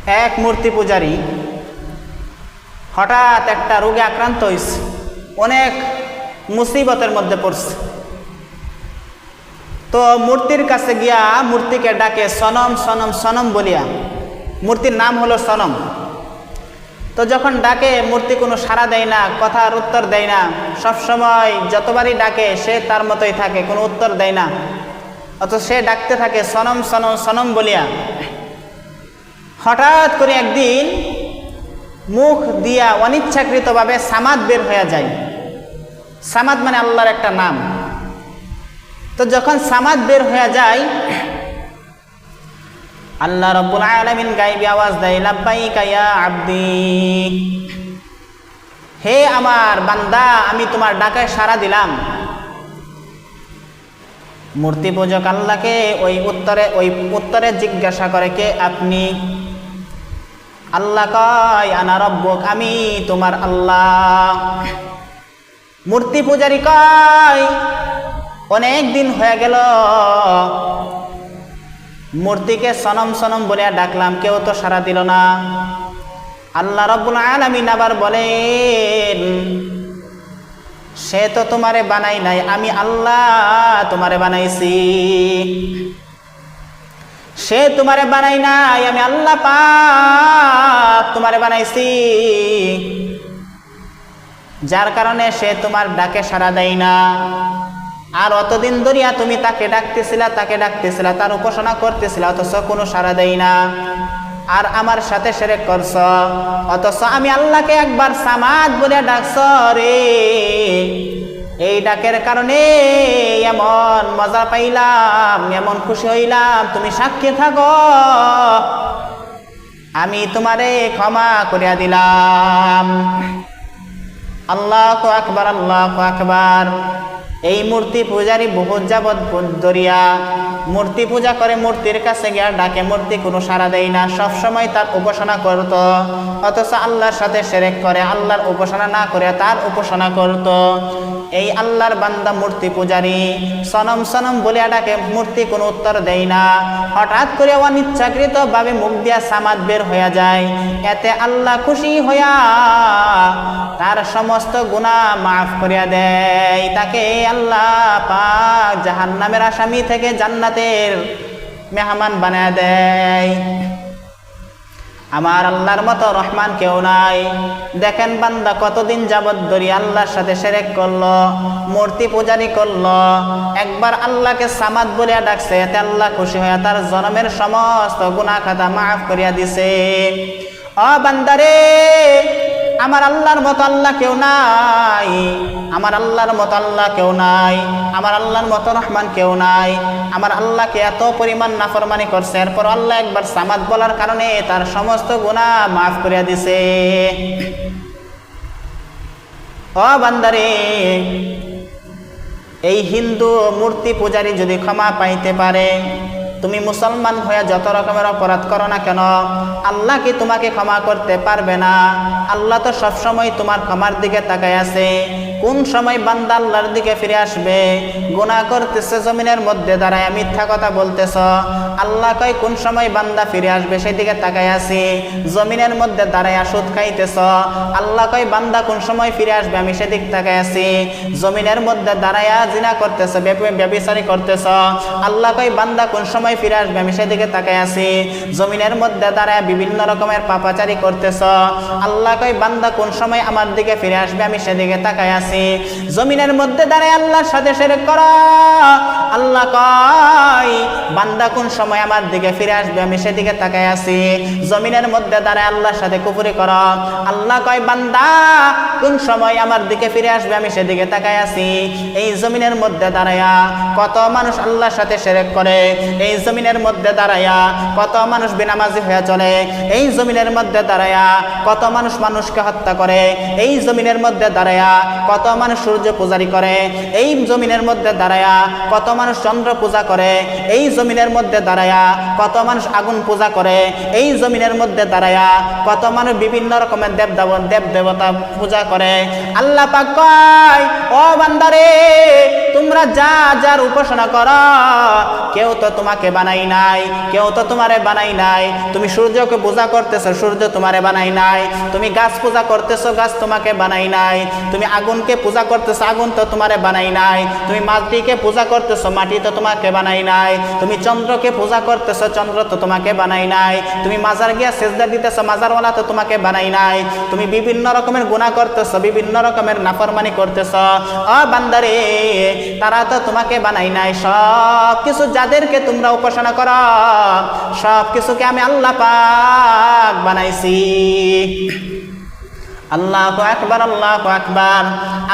এক মূর্তি পূজারী হঠাৎ একটা রোগে আক্রান্ত হয়েছে, অনেক মুসিবতের মধ্যে পড়ছে। তো মূর্তির কাছে গিয়া মূর্তিকে ডাকে সনম সনম সনম বলিয়া, মূর্তির নাম হলো সনম। তো যখন ডাকে মূর্তি কোনো সাড়া দেয় না, কথার উত্তর দেয় না, সবসময় যতবারই ডাকে সে তার মতোই থাকে, কোনো উত্তর দেয় না। অথচ সে ডাকতে থাকে সনম সনম সনম বলিয়া। হঠাৎ করে একদিন মুখ দিয়া অনিচ্ছাকৃতভাবে সামাদ বের হয়ে যায়। সামাদ মানে আল্লাহর একটা নাম। তো যখন সামাদ বের হয়ে যায়, আল্লাহ রাব্বুল আলামিন গায়বী আওয়াজ দেয়, লাব্বাইকা ইয়া আব্দি, হে আমার বান্দা, আমি তোমার ডাকে সাড়া দিলাম। মূর্তি পূজক আল্লাহকে ওই উত্তরে জিজ্ঞাসা করে, কে আপনি? আল্লাহ কয়, আনা রব্বুক, আমি তোমার আল্লাহ। মূর্তি পূজারী কয়, অনেক দিন হয়ে গেল মূর্তিকে সনম সনম বলিয়া ডাকলাম, কেউ তো সাড়া দিল না। আল্লাহ রাব্বুল আলামিন আবার বলেন, সে তো তোমারে বানাই নাই, আমি আল্লাহ তোমারে বানাইছি। সে তোমারে বানাই নাই, আমি আল্লাহ পাক তোমারে বানাইছি। যার কারণে সে তোমার ডাকে সাড়া দেয় না। আর অতদিন ধরিয়া তুমি তাকে ডাকতেছিলা, তার উপাসনা করতেছিলা, অথচ কোনো সাড়া দেয় না। আর আমার সাথে শিরক করছ, অথচ আমি আল্লাহকে একবার সামাদ বলে ডাকছ রে। এই ডাকের কারণে এমন মজা পাইলাম, এমন খুশি হইলাম, তুমি সাক্ষী থাকো, আমি তোমারে ক্ষমা করিয়া দিলাম। আল্লাহু আকবার, আল্লাহু আকবার। এই মূর্তি পূজারী বহুত যাবৎ দরিয়া মূর্তি পূজা করে, মূর্তির কাছে গিয়া ডাকে, মূর্তি কোনো সাড়া দেয় না, সবসময় তার উপাসনা করত। অথচ আল্লাহর সাথে শিরক করে, আল্লাহর উপাসনা না করে তার উপাসনা করত। এই আল্লাহর বান্দা মূর্তি পূজারী সনম সনম বলিয়া ডাকে, মূর্তি কোনো উত্তর দেয় না। হঠাৎ করে অনিচ্ছাকৃত ভাবে মুখ দিয়া সামাদ বের হইয়া যায়। এতে আল্লাহ খুশি হইয়া তার সমস্ত গুনাহ মাফ করিয়া দেয়। তাকে আল্লাহ পাক জাহান্নামের আসামি থেকে জান্নাতের মেহমান বানায় দেয়। আমার আল্লাহর মতো রহমান কেউ নাই। দেখেন বান্দা কতদিন যাবত ধরে আল্লাহর সাথে শিরক করলো, মূর্তি পূজারি করলো, একবার আল্লাহকে সামাদ বলিয়া ডাকছে, এতে আল্লাহ খুশি হইয়া তার জন্মের সমস্ত গুনাহ খাতা মাফ করিয়া দিছে। ও বান্দারে, আমার আল্লাহর মতো আল্লাহ কেউ নাই, আমার আল্লাহর মতো আল্লাহ কেউ নাই, আমার আল্লাহর মতো রহমান কেউ নাই। আমার আল্লাহকে এত পরিমাণ নাফরমানি করছে, এরপর আল্লাহ একবার সামাদ বলার কারণে তার সমস্ত গুনাহ মাফ করিয়া দিছে। ও বান্দারে, এই হিন্দু মূর্তি পূজারী যদি ক্ষমা পাইতে পারে, তুমি মুসলমান হয়ে যত রকমের অপরাধ করো না কেন, আল্লাহ কি তোমাকে ক্ষমা করতে পারবে না? আল্লাহ তো সবসময় তোমার ক্ষমার দিকে তাকায় আছে। কোন সময় বান্দা আল্লাহর দিকে ফিরে আসবে? গুনাহ করতেছে, জমিনের মধ্যে দাঁড়ায় মিথ্যা কথা বলতেছ, আল্লাহ কয় কোন সময় বান্দা ফিরে আসবে সেই দিকে তাকায় আছি। জমিনের মধ্যে দাঁড়ায় সুদ খাইতেছ, আল্লাহ কয় বান্দা কোন সময় ফিরে আসবে, আমি সেদিক তাকায় আছি। জমিনের মধ্যে দাঁড়ায় জিনা করতেছ, ব্যভিচারী করতেছ, আল্লাহ কয় বান্দা কোন সময় ফিরে আসবে, আমি সেদিকে তাকায় আছি। জমিনের মধ্যে দাঁড়ায় বিভিন্ন রকমের পাপাচারি করতেছ, আল্লাহ কয় বান্দা কোন সময় আমার দিকে ফিরে আসবে, আমি সেদিকে তাকায় আছি। জমিনের মধ্যে দাঁড়ায় আল্লাহর সাথে শিরক করা, আল্লাহ কয় বান্দা কোন সময় আমার দিকে ফিরে আসবে, আমি সেদিকে তাকায় আছি। জমিনের মধ্যে দাঁড়ায় আল্লাহর সাথে কুফরি করা, আল্লাহ কয় বান্দা কোন সময় আমার দিকে ফিরে আসবে, আমি সেদিকে তাকায় আছি। এই জমিনের মধ্যে দাঁড়ায়া কত মানুষ আল্লাহর সাথে শিরক করে, এই জমিনের মধ্যে দাঁড়ায়া কত মানুষ বেনামাজি হয়ে চলে, এই জমিনের মধ্যে দাঁড়ায়া কত মানুষ মানুষকে হত্যা করে, এই জমিনের মধ্যে দাঁড়ায়া কত মানুষ সূর্য পূজারি করে, এই জমিনের মধ্যে দাঁড়ায়া কত মানুষ চন্দ্র পূজা করে, এই জমিনের মধ্যে দাঁড়ায়া কত মানুষ আগুন পূজা করে, এই জমিনের মধ্যে দাঁড়ায়া কত মানুষ বিভিন্ন রকমের দেব দেবতা পূজা করে। আল্লাহ পাক কয় ও বান্দারে, তোমরা যা যার উপাসনা করো, কেউ তো তোমাকে বানাই নাই, কেউ তো তোমারে বানাই নাই। তুমি সূর্যকে পূজা করতেছো, সূর্য তোমারে বানাই নাই। তুমি গাছ পূজা করতেছো, গাছ তোমাকে বানাই নাই। তুমি আগুনকে পূজা করতেছো, আগুন তো তোমারে বানাই নাই। তুমি মাটিকে পূজা করতেছো, মাটি তো তোমাকে বানাই নাই। তুমি চন্দ্রকে পূজা করতেছো, চন্দ্র তো তোমাকে বানাই নাই। তুমি মাজার গিয়া সেজদা দিতেছো, মাজারওয়ালা তো তোমাকে বানাই নাই। তুমি বিভিন্ন রকমের গুনাহ করতেছো, বিভিন্ন রকমের নাফরমানি করতেছো। ও বান্দারে, তারা তো তোমাকে বানাই নাই। সব কিছু যাদেরকে তোমরা উপাসনা করো, সব কিছুকে আমি আল্লাহ পাক বানাইছি। আল্লাহু আকবার, আল্লাহু আকবার।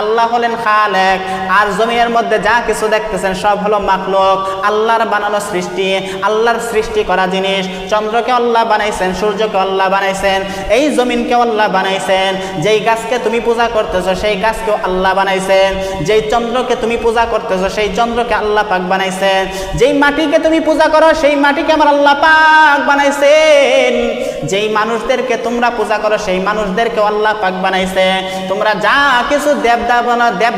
আল্লাহ হলেন খালেক, আর জমিনের মধ্যে যা কিছু দেখতেছেন সব হলো মাখলুক, আল্লাহর বানানো সৃষ্টি, আল্লাহর সৃষ্টি করা জিনিস। চন্দ্রকে আল্লাহ বানাইছেন, সূর্যকে আল্লাহ বানাইছেন, এই জমিনকে আল্লাহ বানাইছেন। যেই গাছকে তুমি পূজা করতেছো সেই গাছকেও আল্লাহ বানাইছেন। যেই চন্দ্রকে তুমি পূজা করতেছো সেই চন্দ্রকে আল্লাহ পাক বানাইছেন। যেই মাটিকে তুমি পূজা করো সেই মাটিকে আমার আল্লাহ পাক বানাইছেন। যেই মানুষদেরকে তোমরা পূজা করো সেই মানুষদেরকেও আল্লাহ পাক বানাইছে। তোমরা যা কিছু দেব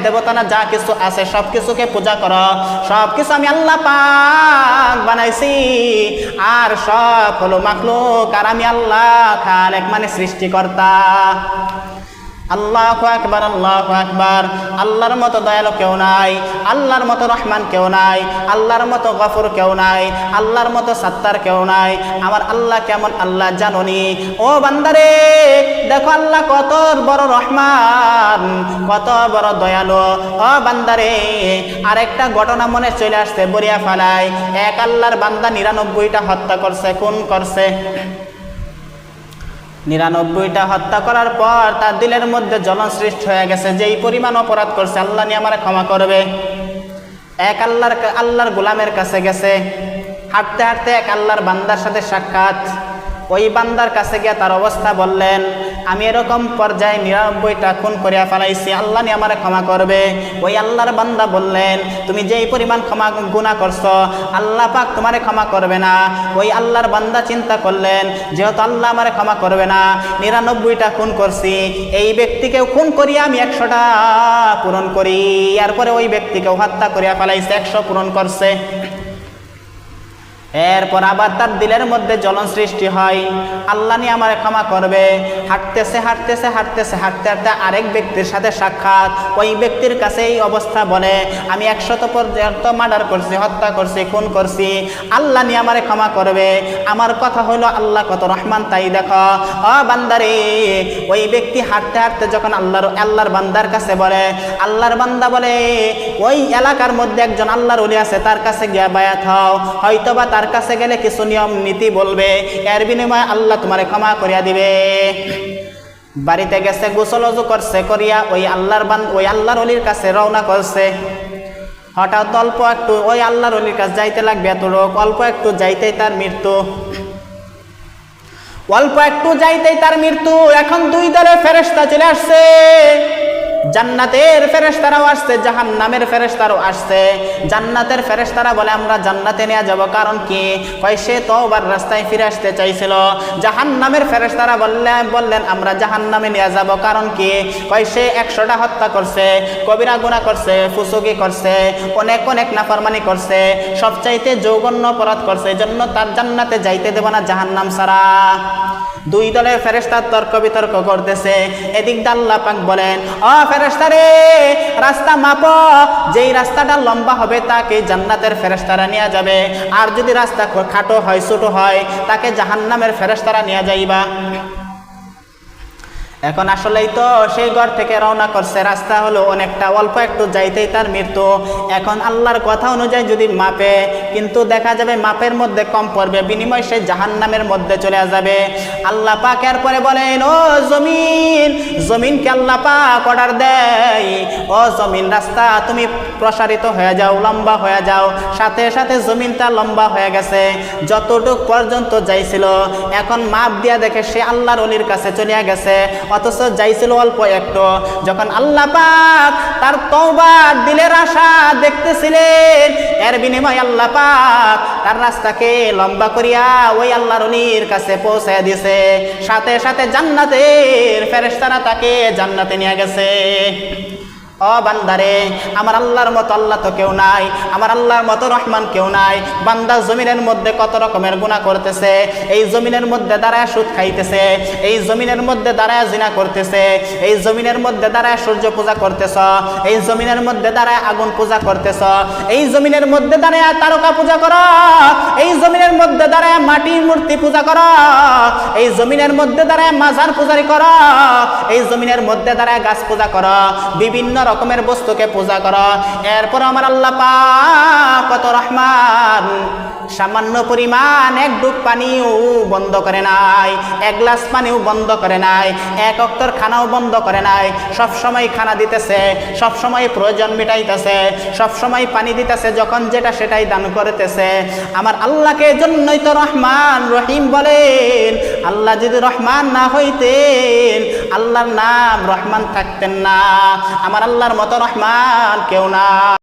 দেবতা না যা কিছু আছে সব কিছুকে পূজা করো, সব কিছু আমি আল্লাহ পাক বানাইছি। আর সব হলো মাখলুক, আর আমি আল্লাহ খালেক মানে সৃষ্টিকর্তা। আল্লাহু আকবার, আল্লাহু আকবার। আল্লাহর মতো দয়ালু কেউ নাই, আল্লাহর মতো রহমান কেউ নাই, আল্লাহর মতো গফুর কেউ নাই, আল্লাহর মতো সাত্তার কেউ নাই। আমার আল্লাহ কেমন আল্লাহ জানোনি? ও বান্দারে, দেখো আল্লাহ কত বড় রহমান, কত বড় দয়ালু। ও বান্দারে, আরেকটা ঘটনা মনে চলে আসছে, বরিয়া ফালায় এক আল্লাহর বান্দা 99টা হত্যা করছে, খুন করছে। 99টা হত্যা করার পর তার দিলের মধ্যে জ্বলন সৃষ্টি হয়ে গেছে, যেই পরিমাণ অপরাধ করছে আল্লাহ নিয়ে আমার ক্ষমা করবে। এক আল্লাহর গোলামের কাছে গেছে, হাঁটতে হাঁটতে এক আল্লাহর বান্দার সাথে সাক্ষাৎ। ওই বান্দার কাছে গিয়ে তার অবস্থা বললেন, আমি এরকম পর্যায়ে 99টা খুন করিয়া ফেলাইছি, আল্লাহ নিয়ে আমার ক্ষমা করবে। ওই আল্লাহর বান্দা বললেন, তুমি যেই পরিমাণ গুনাহ করছো আল্লাহ পাক তোমারে ক্ষমা করবে না। ওই আল্লাহর বান্দা চিন্তা করলেন, যেহেতু আল্লাহ আমারে ক্ষমা করবে না, 99টা খুন করছি, এই ব্যক্তিকেও খুন করিয়া আমি 100টা পূরণ করি। এরপরে ওই ব্যক্তিকেও হত্যা করিয়া ফেলাইছে, 100 পূরণ করছে। এরপর আবার তার দিলের মধ্যে জ্বলন সৃষ্টি হয়, আল্লাহ নিয়ে আমার ক্ষমা করবে। হাঁটতেছে হাঁটতেছে হাঁটতেছে হাঁটতে হাঁটতে আরেক ব্যক্তির সাথে সাক্ষাৎ। ওই ব্যক্তির কাছে এই অবস্থা বলে, আমি 100 পর্যন্ত মার্ডার করছি, হত্যা করছি, খুন করছি, আল্লাহ নিয়ে আমার ক্ষমা করবে। আমার কথা হলো আল্লাহ কত রহমান, তাই দেখো। ও বান্দারে, ওই ব্যক্তি হাঁটতে হাঁটতে যখন আল্লাহর বান্দার কাছে বলে, আল্লাহর বান্দা বলে, ওই এলাকার মধ্যে একজন আল্লাহর ওলি আছে, তার কাছে গিয়া বায়াত হও, হয়তোবা তার কাছে গেলে কিছু নিয়ম নীতি বলবে, এর বিনিময়ে আল্লাহ তোমারে ক্ষমা করিয়া দিবে। বাড়িতে গেছে, গোসল ওযু করছে, করিয়া ওই আল্লাহর ওলির কাছে রওনা করছে। হঠাৎ অল্প একটু ওই আল্লাহর ওলির কাছে যাইতে লাগবে, এতটুক অল্প একটু যাইতেই তার মৃত্যু। অল্প একটু যাইতেই তার মৃত্যু। এখন দুই দলের ফেরেশতা চলে আসছে, জান্নাতের ফেরেশতারাও আসছে, জাহান্নামের ফেরেশতারাও আসছে। জান্নাতের ফেরেশতারা বলে, আমরা জান্নাতে নিয়ে যাব। কারণ কি? কয় সে তওবার রাস্তায় ফিরে আসতে চাইছিল। জাহান্নামের ফেরেশতারা বললেন, আমরা জাহান্নামে নিয়ে যাব। কারণ কি? কয় সে 100টা হত্যা করছে, কবিরা গুনাহ করছে, ফুসুকি করছে, অনেক নাফরমানি করছে, সবচাইতে জঘন্য অপরাধ করছে, এজন্য তার জান্নাতে যাইতে দেব না জাহান্নাম ছাড়া। দুই দলের ফেরেশতা তর্ক বিতর্ক করতেছে। এদিক দিয়ে আল্লাহ পাক বলেন, ও ফেরেশতারে, রাস্তা মাপো, যেই রাস্তাটা লম্বা হবে তাকে জান্নাতের ফেরেশতারা নিয়ে যাবে, আর যদি রাস্তা খাটো হয়, ছোট হয়, তাকে জাহান্নামের ফেরেশতারা নিয়ে যাইবা। এখন আসলেই তো সেই ঘর থেকে রওনা করছে, রাস্তা হলো অনেকটা, অল্প একটু যাইতেই তার মৃত্যু। এখন আল্লাহর কথা অনুযায়ী যদি মাপে, কিন্তু দেখা যাবে মাপের মধ্যে কম পড়বে, বিনিময় সে জাহান্নামের মধ্যে চলে যাবে। আল্লাহ পাক এরপরে বলেন, ও জমিনকে আল্লাহ পাক অর্ডার দেয়, ও জমিন, রাস্তা তুমি প্রসারিত হয়ে যাও, লম্বা হয়ে যাও। সাথে সাথে জমিনটা লম্বা হয়ে গেছে, যতটুক পর্যন্ত যাইছিল। এখন মাপ দিয়া দেখে সে আল্লাহর ওলির কাছে চলে গেছে, অথচ যাইছিল অল্প একটু। যখন আল্লাহ পাক তার তওবার দিলের আশা দেখতেছিলেন, এর বিনিময়ে আল্লাহ পাক তার রাস্তাকে লম্বা করিয়া ওই আল্লাহর ওলির কাছে পৌঁছায় দিয়েছে। সাথে সাথে জান্নাতের ফেরেশতারা তাকে জান্নাতে নিয়ে গেছে। ও বান্দারে, আমার আল্লাহর মতো আল্লাহ তো কেউ নাই, আমার আল্লাহর মতো রহমান কেউ নাই। বান্দা জমিনের মধ্যে কত রকমের গুনাহ করতেছে, এই জমিনের মধ্যে দাঁড়ায় সুদ খাইতেছে, এই জমিনের মধ্যে দাঁড়ায় জিনা করতেছে, এই জমিনের মধ্যে দাঁড়ায় সূর্য পূজা করতেছ, এই জমিনের মধ্যে দাঁড়ায় আগুন পূজা করতেছ, এই জমিনের মধ্যে দাঁড়ায় তারকা পূজা করো, এই জমিনের মধ্যে দাঁড়ায় মাটির মূর্তি পূজা করো, এই জমিনের মধ্যে দাঁড়ায় মাজার পূজারি করো, এই জমিনের মধ্যে দাঁড়ায় গাছ পূজা করো, বিভিন্ন রকমের বস্তুকে পূজা করো। এরপর আমার আল্লাহ পাক কত রহমান, সামান্য পরিমাণ এক ডুব পানিও বন্ধ করে নাই, এক গ্লাস পানিও বন্ধ করে নাই, এক অক্তর খানাও বন্ধ করে নাই। সব সময় খানা দিতেছে, সব সময় প্রয়োজন মিটাইতেছে, সব সময় পানি দিতেছে, যখন যেটা সেটাই দান করতেছে। আমার আল্লাহকে জন্যই তো রহমান রহিম বলেন। আল্লাহ যদি রহমান না হইতেন, আল্লাহর নাম রহমান থাকতেন না। আমার আল্লাহর মতো রহমান কেউ না।